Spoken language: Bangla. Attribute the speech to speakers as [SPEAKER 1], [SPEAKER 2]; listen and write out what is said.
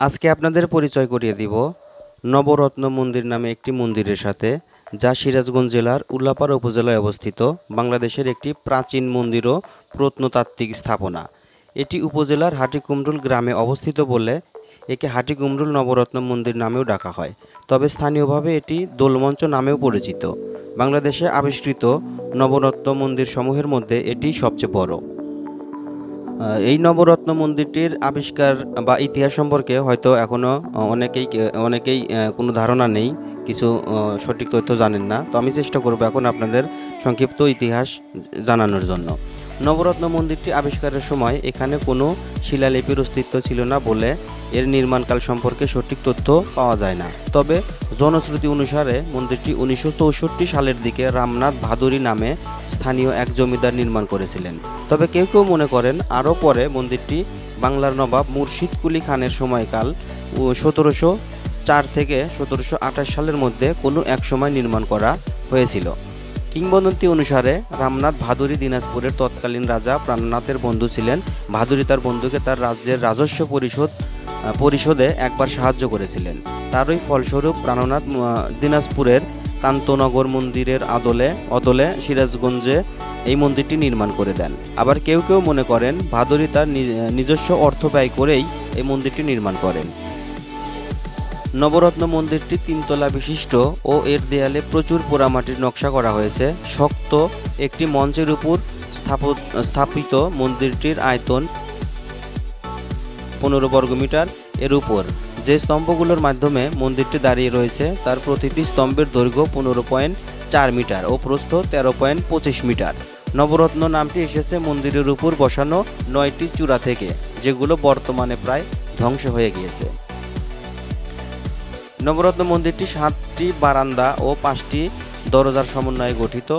[SPEAKER 1] আজকে আপনাদের পরিচয় করিয়ে দিব নবরত্ন মন্দির নামে একটি মন্দিরের সাথে, যা সিরাজগঞ্জ জেলার উল্লাপাড়া উপজেলায় অবস্থিত বাংলাদেশের একটি প্রাচীন মন্দির ও প্রত্নতাত্ত্বিক স্থাপনা। এটি উপজেলার হাটিকুমরুল গ্রামে অবস্থিত বলে একে হাটিকুমরুল নবরত্ন মন্দির নামেও ডাকা হয়। তবে স্থানীয়ভাবে এটি দোলমঞ্চ নামেও পরিচিত। বাংলাদেশে আবিষ্কৃত নবরত্ন মন্দির সমূহের মধ্যে এটি সবচেয়ে বড়। এই নবরত্ন মন্দিরটির আবিষ্কার বা ইতিহাস সম্পর্কে হয়তো এখনও অনেকেই কোনো ধারণা নেই, কিছু সঠিক তথ্য জানেন না। তো আমি চেষ্টা করব এখন আপনাদের সংক্ষিপ্ত ইতিহাস জানানোর জন্য। নবরত্ন মন্দিরটি আবিষ্কারের সময় এখানে কোনো শিলালিপির অস্তিত্ব ছিল না বলে এর নির্মাণকাল সম্পর্কে সঠিক তথ্য পাওয়া যায় না। তবে জনশ্রুতি অনুসারে মন্দিরটি 1964 সালের দিকে রামনাথ ভাদুরী নামে স্থানীয় এক জমিদার নির্মাণ করেছিলেন। তবে কেউ কেউ মনে করেন আরও পরে মন্দিরটি বাংলার নবাব মুর্শিদ কুলি খানের সময়কাল 1704 থেকে 1728 সালের মধ্যে কোনো এক সময় নির্মাণ করা হয়েছিল। কিংবদন্তি অনুসারে রামনাথ ভাদুরী দিনাজপুরের তৎকালীন রাজা প্রাণনাথের বন্ধু ছিলেন। ভাদুরী তার বন্ধুকে তার রাজ্যের রাজস্ব পরিশোধে একবার সাহায্য করেছিলেন। তারই ফলস্বরূপ প্রাণনাথ দিনাজপুরের কান্তনগর মন্দিরের অদলে সিরাজগঞ্জে এই মন্দিরটি নির্মাণ করে দেন। আবার কেউ কেউ মনে করেন ভাদুরী তার নিজস্ব অর্থ ব্যয় করেই এই মন্দিরটি নির্মাণ করেন। নবরত্ন মন্দিরটি 3 তলা বিশিষ্ট ও এর দেয়ালে প্রচুর পোড়ামাটির নকশা করা হয়েছে। শক্ত একটি মঞ্চের উপর স্থাপিত মন্দিরটির আয়তন 15 বর্গমিটার। এর উপর যে স্তম্ভগুলোর মাধ্যমে মন্দিরটি দাঁড়িয়ে রয়েছে তার প্রতিটি স্তম্ভের দৈর্ঘ্য 15.4 মিটার ও প্রস্থ 13.25 মিটার। নবরত্ন নামটি এসেছে মন্দিরের উপর বসানো 9টি চূড়া থেকে, যেগুলো বর্তমানে প্রায় ধ্বংস হয়ে গিয়েছে। নবরত্ন মন্দিরটি 7টি বারান্দা ও 5টি দরজার সমন্বয়ে গঠিত।